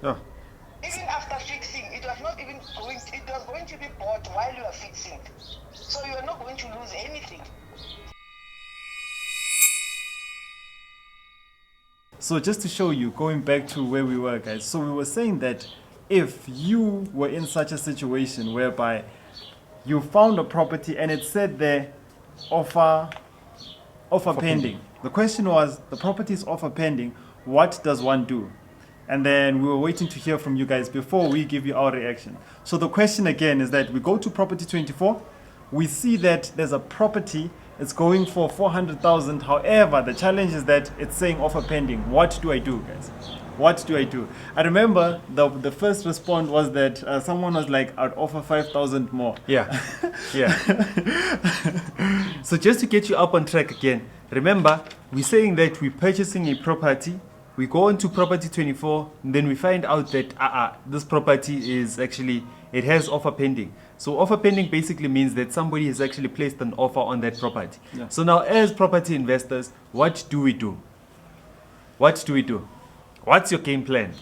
Yeah. Even after fixing, it was not even going. It was going to be bought while you are fixing, so you are not going to lose anything. So just to show you, going back to where we were, guys. So we were saying that if you were in such a situation whereby you found a property and it said there, offer pending. The question was, the property is offer pending. What does one do? And then we were waiting to hear from you guys before we give you our reaction. So the question again is that we go to property 24. We see that there's a property. It's going for 400,000. However, the challenge is that it's saying offer pending. What do I do, guys? What do I do? I remember the first response was that someone was like, I'd offer 5,000 more. Yeah. Yeah. So just to get you up on track again, remember, we're saying that we're purchasing a property. We go into property 24, and then we find out that this property is actually, it has offer pending. So offer pending basically means that somebody has actually placed an offer on that property. Yeah. So now as property investors, what do we do? What do we do? What's your game plan?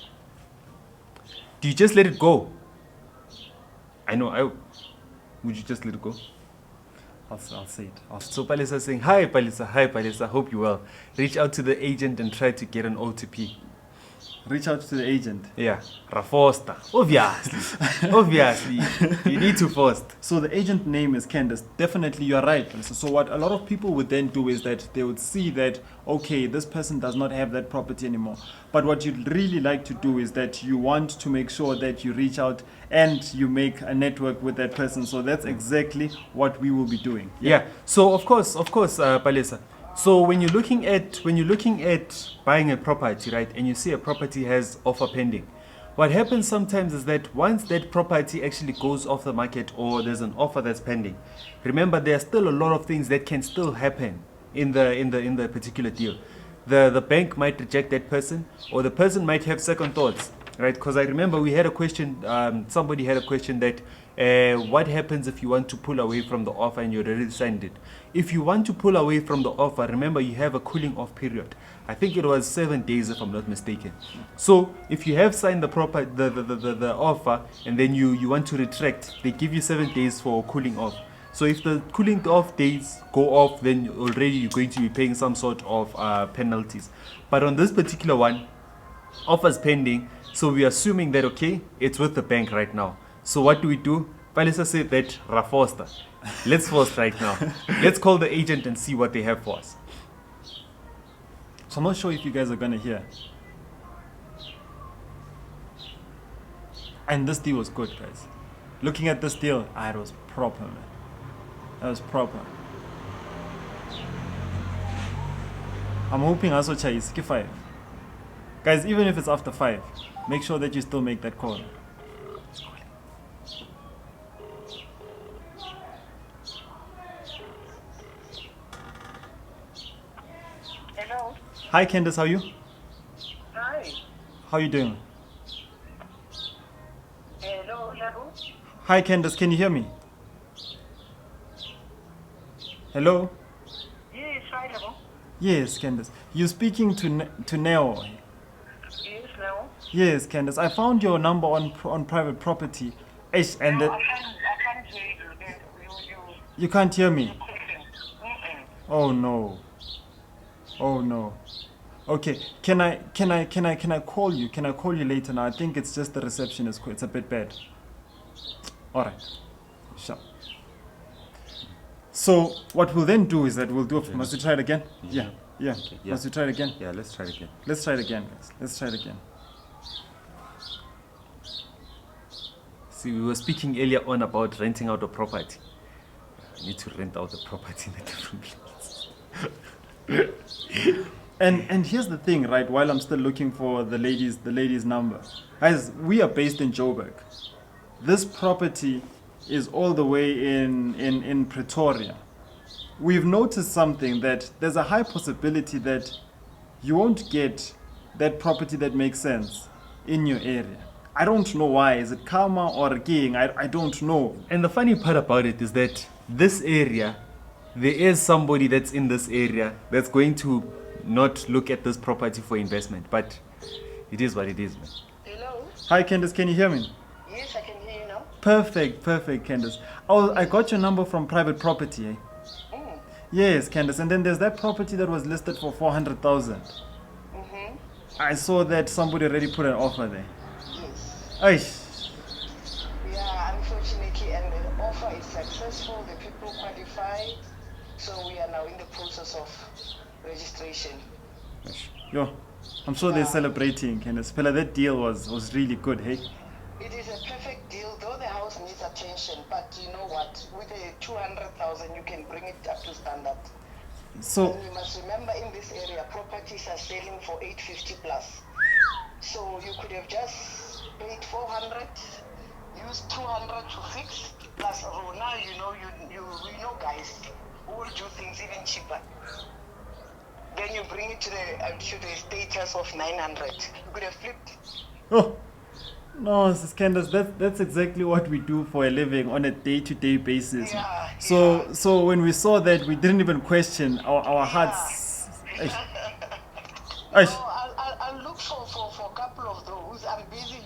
Do you just let it go? Would you just let it go? I'll say it. So Palisa is saying, hi Palisa, hope you're well. Reach out to the agent and try to get an OTP. Reach out to the agent. Yeah, Rafosta. Obviously, you need to first. So the agent name is Candace. Definitely, you're right. So what a lot of people would then do is that they would see that, okay, this person does not have that property anymore. But what you'd really like to do is that you want to make sure that you reach out and you make a network with that person. So that's exactly what we will be doing. Yeah. So of course, Palisa. So when you're looking at buying a property, right, and you see a property has offer pending, what happens sometimes is that once that property actually goes off the market or there's an offer that's pending, remember there are still a lot of things that can still happen in the particular deal. The bank might reject that person, or the person might have second thoughts, right? Because I remember we had a question. Somebody had a question that what happens if you want to pull away from the offer and you already signed it? If you want to pull away from the offer, remember you have a cooling off period. I think it was 7 days if I'm not mistaken. So if you have signed the offer and then you want to retract, they give you 7 days for cooling off. So if the cooling off days go off, then already you're going to be paying some sort of penalties. But on this particular one, offers pending, so we're assuming that, okay, it's with the bank right now. So what do we do? Palisa said that Rafosta. Let's first right now. Let's call the agent and see what they have for us. So I'm not sure if you guys are going to hear. And this deal was good, guys. Looking at this deal, it was proper, man. That was proper. I'm hoping also Chai is 5. Guys, even if it's after 5, make sure that you still make that call. Hello. Hi Candace, how are you? Hi. How are you doing? Hello. Hello. Hi Candace, can you hear me? Hello? Yes, hi, hello. Yes, Candace. You're speaking to Neo. Yes, hello. Yes, Candace. I found your number on private property. Ish, and No, I can't hear you. you can't hear me. Mm-mm. Oh no. Oh no. Okay. Can I call you? Can I call you later now? I think it's just the reception it's a bit bad. All right. Sure. So what we'll then do is that we'll do. Must we try it again? Yeah. Yeah. Okay, yeah. Must we try it again? Yeah, let's try it again. Let's try it again, guys. Let's try it again. See, we were speaking earlier on about renting out a property. I need to rent out the property in a different place. And here's the thing, right? While I'm still looking for the lady's number, guys, we are based in Joburg. This property is all the way in Pretoria. We've noticed something, that there's a high possibility that you won't get that property that makes sense in your area. I don't know why. Is it karma or king? I don't know. And the funny part about it is that this area, there is somebody that's in this area that's going to not look at this property for investment. But it is what it is, man. Hello. Hi, Candace, can you hear me? Yes, I can hear you now. Perfect, Candace. Oh, I got your number from private property. Eh? Mm. Yes, Candace. And then there's that property that was listed for 400,000. Mm-hmm. I saw that somebody already put an offer there. Yes. Aish. Yeah, unfortunately, and the offer is successful. The people qualified. So we are now in the process of registration. Yo, I'm sure they're celebrating, Candace. Fella, that deal was really good, hey? It is a perfect deal, though the house needs attention. But you know what? With a 200,000, you can bring it up to standard. So, And you must remember, in this area, properties are selling for 850 plus. So you could have just paid 400, used 200 to fix, plus now you know guys who will do things even cheaper. Then you bring it to the status of 900. You could have flipped. oh, no, Sis Candace, that's exactly what we do for a living on a day-to-day basis. Yeah, So when we saw that, we didn't even question our hearts. Aish. Aish. So I'll look for a couple of those. I'm busy,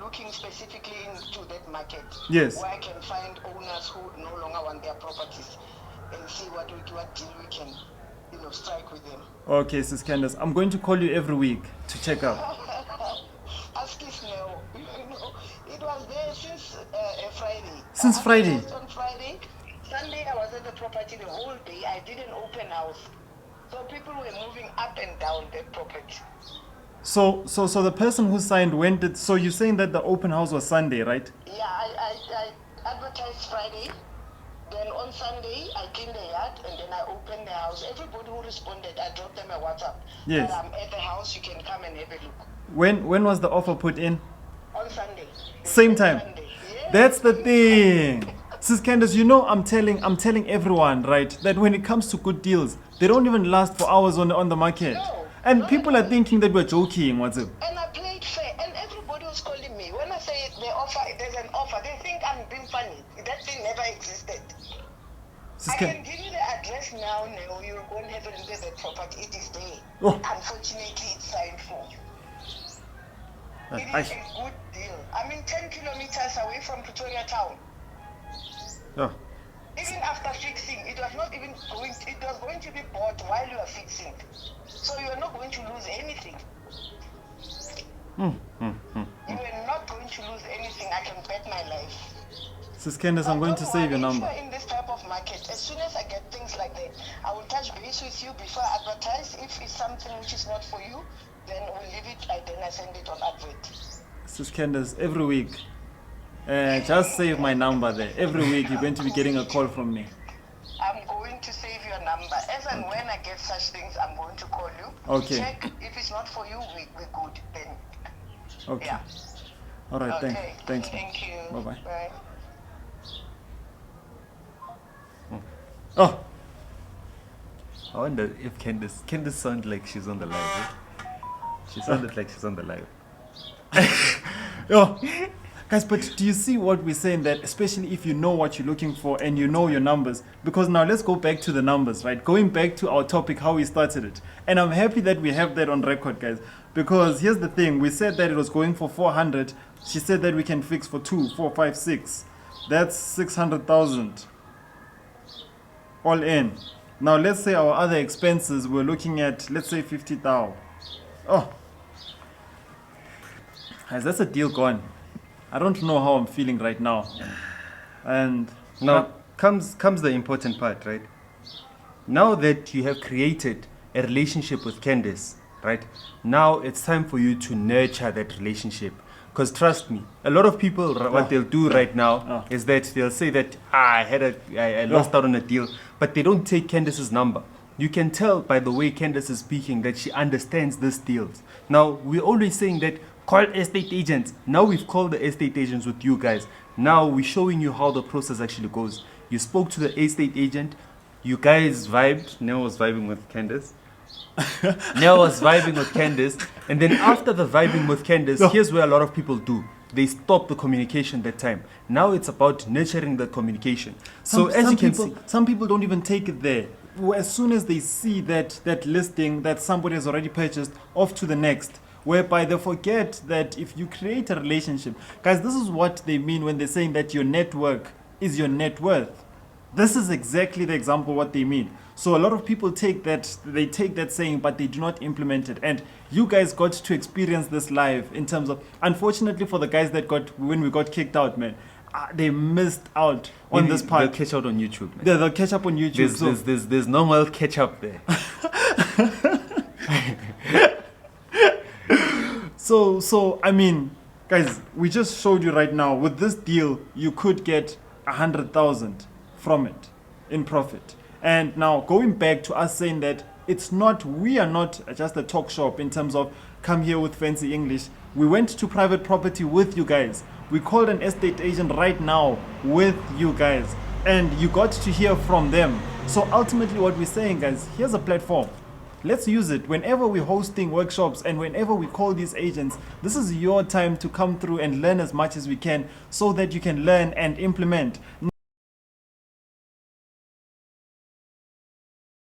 looking specifically into that market. Yes. Where I can find owners who no longer want their properties and see what deal we can, strike with them. Okay, Sis Candace, I'm going to call you every week to check up. Ask us now. It was there since Friday. Since I Friday? advertised on Friday. Sunday I was at the property the whole day. I did an open house. So people were moving up and down that property. So the person who signed, when did? So you're saying that the open house was Sunday, right? Yeah, I advertised Friday. Then on Sunday, I cleaned the yard and then I opened the house. Everybody who responded, I dropped them a WhatsApp. Yes. That I'm at the house, you can come and have a look. When was the offer put in? On Sunday. Same time. Sunday. Yes. That's the thing. Sis Candace, I'm telling everyone, right, that when it comes to good deals, they don't even last for hours on the market. No, And not people at are all. thinking that we're joking, what's it? And I played fair, and everybody was calling me. When I say there's an offer, they think I'm being funny. That thing never existed. Sis I Can- can give you the address now. You're going to have a look at that property. It is there. Oh. Unfortunately, it's signed for. It is Aish. a good deal. I'm 10 kilometers away from Pretoria town. Oh. Even after fixing, it was going to be bought while you are fixing. So you are not going to lose anything. You are not going to lose anything. I can bet my life. Sis Candace, I'm going to save your number. If you're in this type of market, as soon as I get things like that, I will touch base with you before I advertise. If it's something which is not for you, then we'll leave it. Then I send it on advert. Sis Candace, every week, just save my number there. Every week you're going to be getting a call from me. I'm going to save your number. As and when I get such things, I'm going to call you. Okay. Check. If it's not for you, we're good. Then, Okay. yeah. All right, Okay. thanks. Thank you. Bye-bye. Bye. Oh, I wonder if Candace sounds like she's on the live. Eh? She sounded like she's on the live. yo. Guys, but do you see what we're saying, that especially if you know what you're looking for and you know your numbers? Because now let's go back to the numbers, right? Going back to our topic, how we started it. And I'm happy that we have that on record, guys. Because here's the thing. We said that it was going for 400. She said that we can fix for 2, 4, 5, 6. That's 600,000. All in. Now let's say our other expenses, we're looking at, let's say 50,000. Oh. Guys, that's a deal gone. I don't know how I'm feeling right now. And Now comes the important part, right? Now that you have created a relationship with Candace, right? Now it's time for you to nurture that relationship. Because trust me, a lot of people, what they'll do right now is that they'll say that I lost out on a deal, but they don't take Candace's number. You can tell by the way Candace is speaking that she understands these deals. Now, we're always saying that call estate agents. Now we've called the estate agents with you guys. Now we're showing you how the process actually goes. You spoke to the estate agent. You guys vibed. Neo was vibing with Candace. Neo was vibing with Candace. And then after the vibing with Candace, here's where a lot of people do. They stop the communication that time. Now it's about nurturing the communication. So as you can see, some people don't even take it there. As soon as they see that listing that somebody has already purchased, off to the next. whereby they forget that if you create a relationship, guys, this is what they mean when they're saying that your network is your net worth. This is exactly the example what they mean. So a lot of people take that saying, but they do not implement it. And you guys got to experience this live in terms of, unfortunately for the guys that when we got kicked out, man, they missed out on this part. They'll catch out on YouTube, man. They'll catch up on YouTube. There's normal catch up there. So I mean, guys, we just showed you right now, with this deal, you could get 100,000 from it in profit. And now going back to us saying that we are not just a talk shop in terms of come here with fancy English. We went to private property with you guys. We called an estate agent right now with you guys, and you got to hear from them. So ultimately what we're saying, guys, here's a platform. Let's use it whenever we're hosting workshops and whenever we call these agents. This is your time to come through and learn as much as we can so that you can learn and implement.